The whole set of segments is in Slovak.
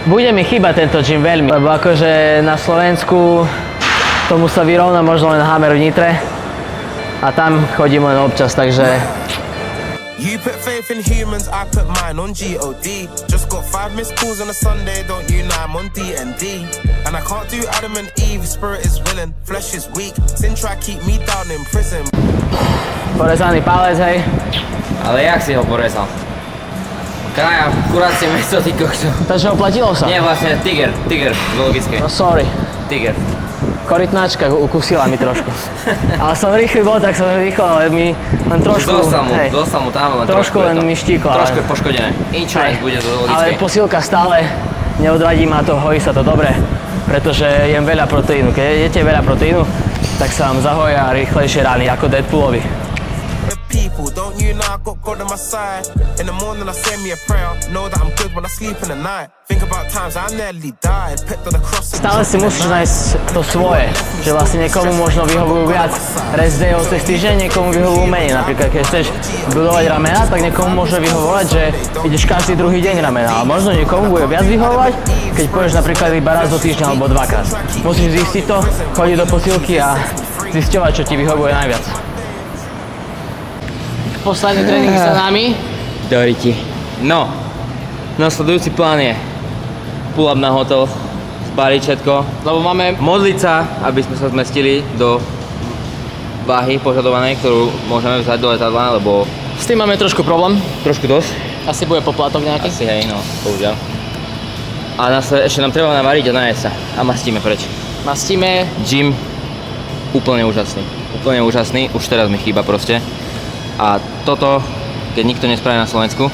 Bude mi chýbať tento gym veľmi, lebo akože na Slovensku tomu sa vyrovná možno len Hammer v Nitre a tam chodím len občas, takže... You put faith in humans, I put mine on G.O.D. Just got 5 missed calls on a Sunday, don't you know I'm on D&D. And I can't do Adam and Eve, spirit is willing, flesh is weak. Sin try keep me down in prison. Porezaný palec, hej. Ale jak si ho porezal? Kraja, kuracie meso, ty kokso. Takže oplatilo sa? Nie, vlastne tiger, zoologické. No sorry. Tiger. Korytnačka ukusila mi trošku. Ale som rýchly bol, tak som rýchlo, ale mi len trošku... Dostal mu tam, len trošku len mi štíkla. Trošku je poškodené. Insurance bude zoologické. Ale posilka stále neodvadí ma to, hojí sa to dobre. Pretože jem veľa proteínu. Keď jete veľa proteínu, tak sa vám zahoja rýchlejšie rány ako Deadpoolovi. People, don't you know I got God on my side? In the morning I say me a prayer, know that I'm good when I sleep in the night. Think about times I nearly died, picked on the cross. Stále si musíš nájsť to svoje, že vlastne niekomu možno vyhovujú viac rest dayov cez týždeň, niekomu vyhovujú menej. Napríklad keď chceš budovať ramena, tak niekomu môže vyhovovať, že ideš každý druhý deň ramena, ale možno niekomu bude viac vyhovovať, keď pôjdeš napríklad iba raz do týždňa alebo dvakrát. Musíš zistiť to, chodiť do posilky a zisťovať, čo ti vyhovuje najviac. Posledný tréning za nami. Doriti. No, nasledujúci plán je pull-up na hotel, spáliť všetko. Lebo máme... Modliť sa, aby sme sa zmestili do váhy požadovanej, ktorú môžeme vzať do letadla, lebo... S tým máme trošku problém. Trošku dosť. Asi bude poplatok nejaký. Asi hej, no, bohužiaľ. A ešte nám treba navariť a najesť sa. A mastíme preč. Mastíme. Gym úplne úžasný. Úplne úžasný, už teraz mi chýba proste. A toto, keď nikto nespraví na Slovensku,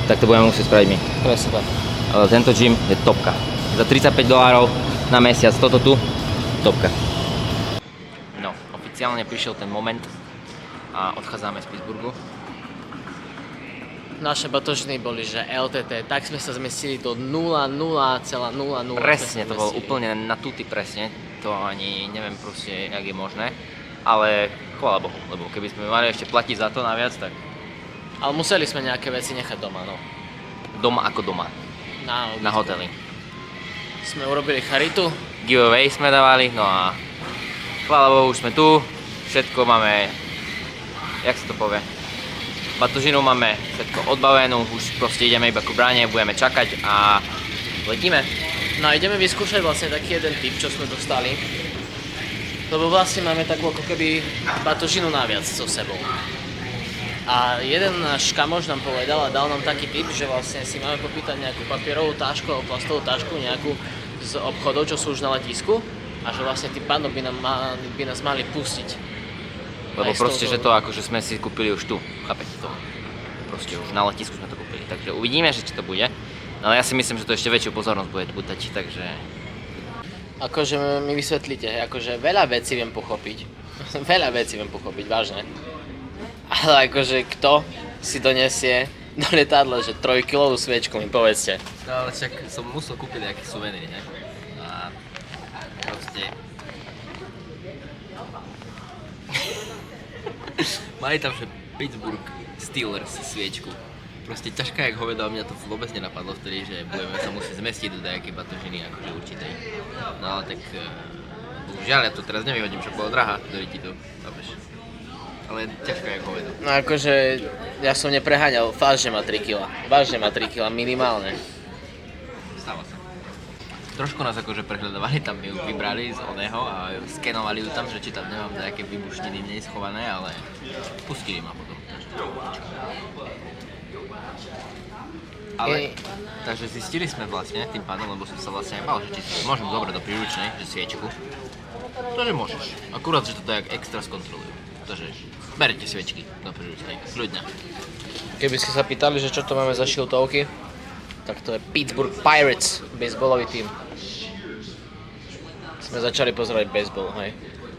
tak to budeme musieť spraviť my. Presne tak. Ale tento gym je topka. Za $35 na mesiac, toto tu, topka. No, oficiálne prišiel ten moment a odchádzame z Pittsburghu. Naše batožiny boli, že LTT, tak sme sa zmestili do 0,0,00. Presne, to bolo úplne na tuty presne. To ani neviem proste, jak je možné. Ale chvála Bohu, lebo keby sme mali ešte platiť za to naviac, tak... Ale museli sme nejaké veci nechať doma, no. Doma ako doma. Na hoteli. Sme urobili charitu. Giveaway sme dávali, no a... Chvála Bohu, už sme tu. Všetko máme... Jak sa to povie? Batožinu máme všetko odbavenú, už proste ideme iba ku bráne, budeme čakať a... letíme. No a ideme vyskúšať vlastne taký jeden tip, čo sme dostali. Lebo vlastne máme takú ako keby batožinu naviac so sebou. A jeden náš kamoš nám povedal a dal nám taký tip, že vlastne si máme popýtať nejakú papierovú tášku alebo plastovú tášku nejakú z obchodov, čo sú už na letisku a že vlastne tí pánov by nás mali pustiť. Lebo proste, že to akože sme si kúpili už tu, chápete to? Proste už na letisku sme to kúpili, takže uvidíme, že či to bude. Ale ja si myslím, že to ešte väčšiu pozornosť bude pútať, takže... Akože mi vysvetlíte, akože veľa vecí viem pochopiť. Veľa vecí viem pochopiť, vážne. Ale akože kto si donesie do lietadla, že 3-kilovú sviečku, mi povedzte. No ale však som musel kúpiť nejaký suvenír, ne? A proste... Mali tam, že Pittsburgh Steelers sviečku. Proste ťažká jak hoveda, mňa to vôbec nenapadlo vtedy, že budeme sa musieť zmestiť do nejakej batožiny, akože určitej. No ale tak, bohužiaľ, ja to teraz nevyhodím, že bola drahá, Doriti to, chápeš. Ale ťažká jak hoveda. No akože, ja som nepreháňal, vážne má 3 kg. Vážne má 3 kg, minimálne. Stáva sa. Trošku nás akože prehľadovali, tam ju vybrali z oného a skenovali ju tam, že či tam nemám nejaké vybušniny v nej schované, ale pustili ma potom. Ale, takže zistili sme vlastne tým pádom, lebo som sa vlastne aj mal, že či môžem zobrať do príručnej, že sviečku. Takže môžeš, akurát, že to tak extra skontrolujú. Takže berete sviečky do príručnej, ľudňa. Keby ste sa pýtali, že čo to máme za šiltovky, tak to je Pittsburgh Pirates, baseballový tým. Sme začali pozerať baseball, hej.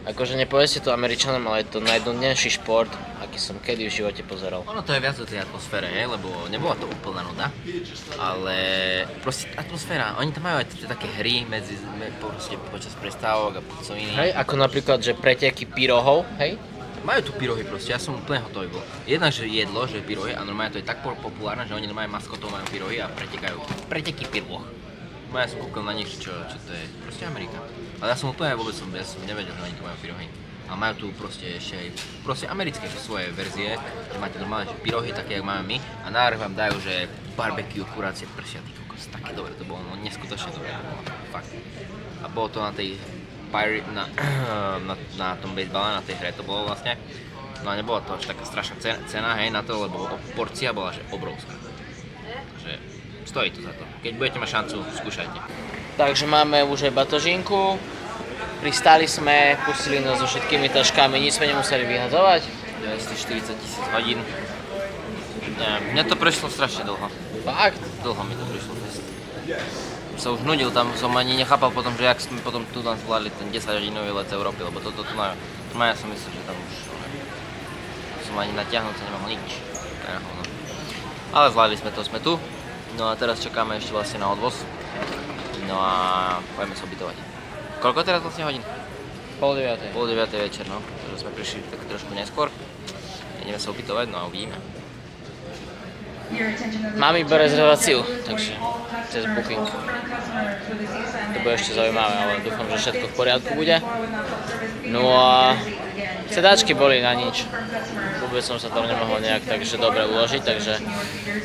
Akože nepovedzte to Američanom, ale je to najnudnejší šport, aký som kedy v živote pozeral. Ono to je viac o tej atmosfére, lebo nebola to úplná nuda, ale proste atmosféra, oni tam majú aj také hry proste počas prestávok a co iné. Hej, ako napríklad, že preteky pyrohov, hej? majú tu pyrohy proste, ja som úplne hotový bol. Jednak, že jedlo, že pyrohy a normálne to je tak populárne, že oni normálne maskotov majú pyrohy a preteky pyroh. Ja som kúkal na nich, čo to je, proste Amerika. Ale ja som úplne vôbec ja som nevedel, že oni tu majú pyrohy. A majú tu proste ešte aj proste americké svoje verzie, že máte normálne že pyrohy také, jak máme my a návrh vám dajú, že barbecue, kurácie, prsia, ty kokos, také dobre to bolo, no neskutočne dobre to bolo, fakt. A bolo to na tej na tom basebale, na tej hre to bolo vlastne. No a nebola to až taká strašná cena, hej, na to, lebo porcia bola že obrovská. Takže stojí to za to. Keď budete mať šancu, skúšajte. Takže máme už aj batožinku. Pristáli sme, pustili nás so všetkými taškami, nič sme nemuseli vyhadzovať. 940 000 hodín. Mne to prešlo strašne dlho. Fakt? Dlho mi to prišlo fest. Sa už nudil, tam som ani nechápal potom, že jak sme potom tu nám zvládli ten 10-hodinový let z Európy, lebo toto tu na ja som myslel, že tam už som ani natiahnuť sa nemohol nič. Ale zvládli sme tu. No a teraz čakáme ešte vlastne na odvoz. No a pojeme sa ubytovať. Koľko teraz vlastne hodín? 8:30. 8:30 večer, no. Takže sme prišli tak trošku neskôr. Ideme sa ubytovať, no a uvidíme. Mám iba rezerváciu, takže cez booking. To bude ešte zaujímavé, ale dúfam, že všetko v poriadku bude. No a sedáčky boli na nič. Vôbec som sa tam nemohol nejak takže dobre uložiť, takže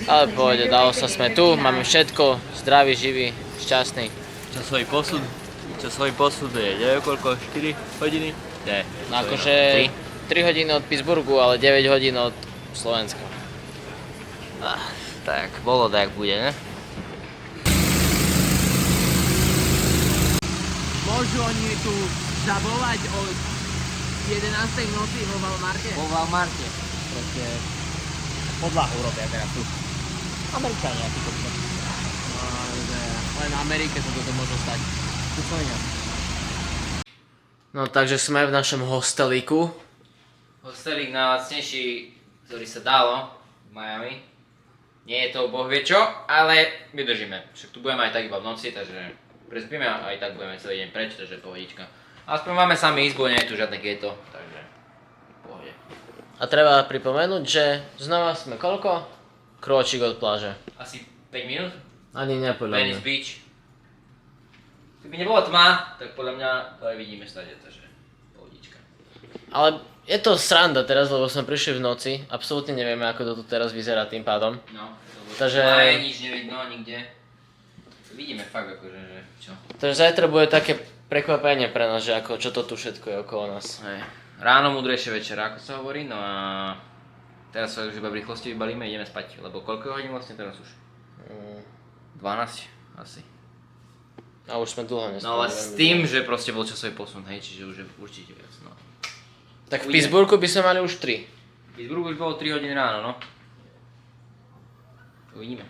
ale pôjde, dalo sa, sme tu, máme všetko, zdraví, živí, šťastný. Časový posud je, neviem koľko, 4 hodiny? Nie. No akože 3 hodiny od Pittsburghu, ale 9 hodín od Slovenska. Tak, bolo tak bude, ne? Môžu oni tu zabovať od 11. noci vo Walmarte? Po Walmarte. Proste podlahu robia teraz tu. Američania, aký to bude. Len v Amerike sa toto môže stať. Tu to nie. No takže sme v našom hostelíku. Hostelík najlacnejší, ktorý sa dalo v Miami. Nie je to boh vie čo, ale vydržíme. Však tu budeme aj tak iba v noci, takže prespíme a aj tak budeme celý deň preč, takže pohodička. Aspoň máme sami izbu, nie je tu žiadne keto, takže pohode. A treba pripomenúť, že znova sme koľko? Krôčik od pláže. Asi 5 minút? Ani ne, podľa mňa. Venice Beach. Keby nebola tma, tak podľa mňa to aj vidíme stade, takže pohodička. Ale je to sranda teraz, lebo sme prišli v noci. Absolútne nevieme, ako to tu teraz vyzerá tým pádom. No, Takže- tma je, nič nevidno nikde. Vidíme fakt akože, že čo. Takže zajtra bude také prekvapenie pre nás, že ako, čo to tu všetko je okolo nás. Hej. Ráno múdrejšie večera, ako sa hovorí, no a teraz sa už iba v rýchlosti vybalíme a ideme spať, lebo koľko hodín vlastne teraz už? 12 asi. A už sme dlho nespali. No ale s tým, že proste bol časový posun, hej, čiže už je určite viac, no. Tak v Pittsburghu by sme mali už 3. V Pittsburghu už bolo 3 hodiny ráno, no. Uvidíme.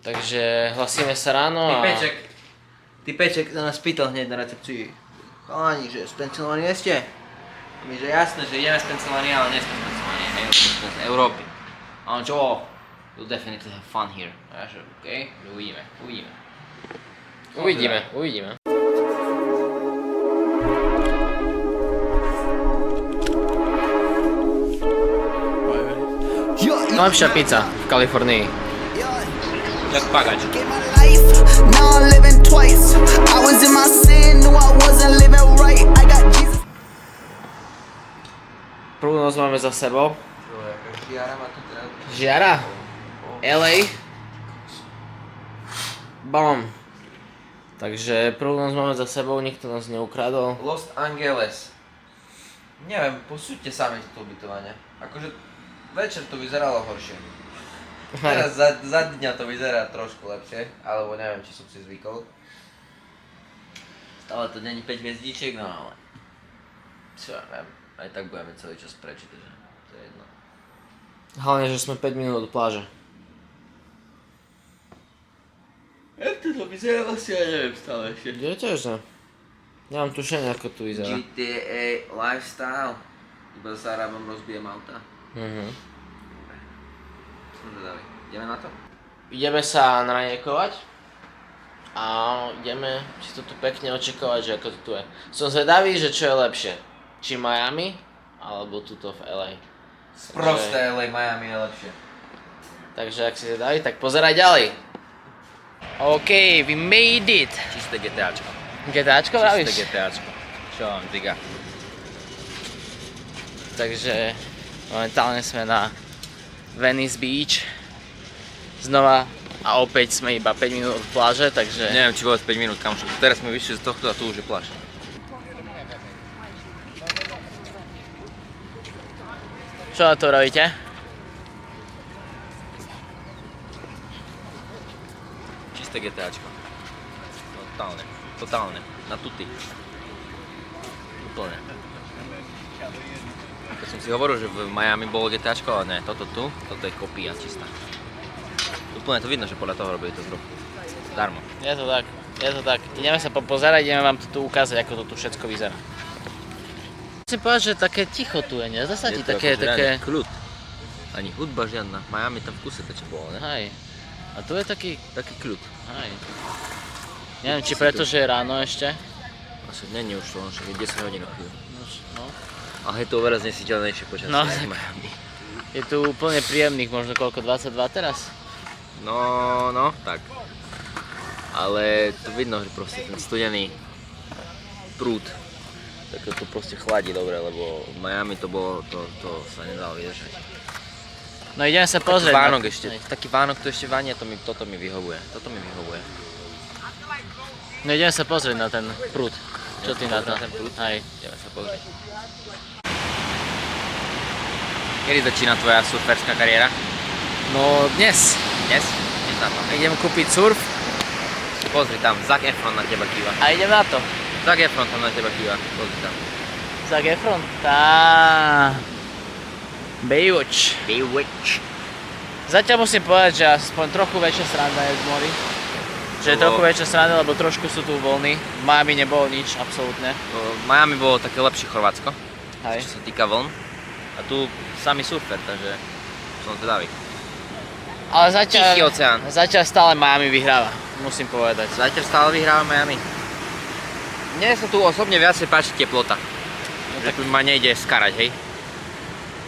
Takže hlasíme sa ráno a... Ty Peček sa nás pýtal hneď na recepcii. Chalani, že z Pensylvánie ste? My, že jasné, že ideme z Pensylvánie, ale nie z Pensylvánie, hej, sme z Európy. A on čo? You'll definitely have fun here. A ja že, okej, že uvidíme. Uvidíme. Najlepšia pizza v Kalifornii. Jak pagať. Now I'm living twice. I was in my sin, knew I wasn't living right. I got Jesus. Prvú noc máme za sebou. Žiara? LA? Bom. Takže prvú noc máme za sebou, nikto nás neukradol. Los Angeles. Neviem, posúďte sami to ubytovanie. Akože večer to vyzeralo horšie. Teraz za dňa to vyzerá trošku lepšie, alebo neviem, či som si zvykol. Stále to není 5 hviezdičiek, no ale... Čo ja neviem, aj tak budeme celý čas preč, takže to je jedno. Hlavne, že sme 5 minút od pláže. Jak to vyzerá vlastne, ja neviem stále ešte. Ja tiež ne. Nemám tušenie, ako tu vyzerá. GTA Lifestyle. Iba zarábam, rozbijem auta. Som zvedavý. Ideme na to? Ideme sa naniekovať a ideme si to tu pekne očakovať, že ako to tu je. Som zvedavý, že čo je lepšie. Či Miami, alebo tuto v LA. Sprosté LA, Miami je lepšie. Takže ak si zvedavý, tak pozeraj ďalej. OK, we made it. Čisté GTAčko. GTAčko vravíš? Čisté GTAčko. Čo vám ziga? Takže momentálne sme na Venice Beach. Znova a opäť sme iba 5 minút od pláže, takže... Neviem, či vôbec 5 minút, kamoško. Teraz sme vyšli z tohto a tu už je pláž. Čo na to robíte? Čisté GTAčko. Totálne. Na tuty. Úplne. Keď som si hovoril, že v Miami bolo GTAčko, ale ne, toto je kopia čistá. Úplne to vidno, že podľa toho robili to zrub. Darmo. Je to tak. Ideme sa popozerať, ideme vám to tu ukázať, ako to tu všetko vyzerá. Musím povedať, že také ticho tu je, nezdá sa ti také... Kľud. Ani hudba žiadna. Miami tam v kuse to čo bolo, ne? Hej. A tu je taký... Taký kľud. Hej. Neviem, či preto, že je ráno ešte. Asi není už to, on však je 10 hodín o chvíľu. No. Ale je to oveľa znesiteľnejšie počasie No. v Miami. Je tu úplne príjemných, možno koľko, 22 teraz? No, tak. Ale to vidno, že proste ten studený prúd, tak to proste chladí dobre, lebo v Miami to bolo, to sa nedalo vydržať. No ideme sa pozrieť. Taký Vánok ešte, taký Vánok to ešte vania, toto mi vyhovuje. No ideme sa pozrieť na ten prúd. Čo ty na to? Na ten prúd? Hej. Ideme sa pozrieť. Kedy začína tvoja surferská kariéra? No dnes. Dnes? Dnes na to. Idem kúpiť surf Pozri tam, Zac Efron na teba kýva. a idem na to. Zac Efron tam na teba kýva, pozri tam. Zac Efron? Tá. Baywatch. Zatiaľ musím povedať, že aspoň trochu väčšia sranda je z mori. Že je trochu väčšia sranda, lebo trošku sú tu vlny. V Miami nebolo nič, absolútne. V Miami bolo také lepšie Chorvátsko, Hej. čo sa týka vln. A tu samý surfer, takže som zvedavý. Ale Tichý oceán. zatiaľ stále Miami vyhráva, musím povedať. Zatiaľ stále vyhráva Miami. Mne sa tu osobne viacej páči teplota. Tak ma nejde skarať, hej.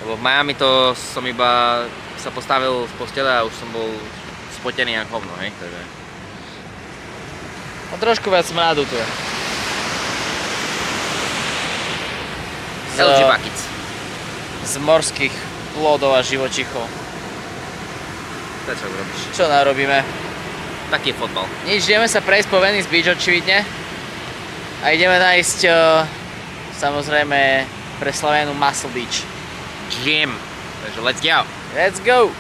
Lebo v Miami to som iba sa postavil z postele a už som bol spotený jak hovno, hej. Takže... A trošku viac smradu tu je. LG Buckets. Z morských plodov a živočichov. To je čo robíš. Čo narobíme? Taký je fotbal. Nič, ideme sa prejsť po Venice Beach očividne. A ideme nájsť samozrejme preslavenú Muscle Beach. Gym. Takže let's go. Let's go!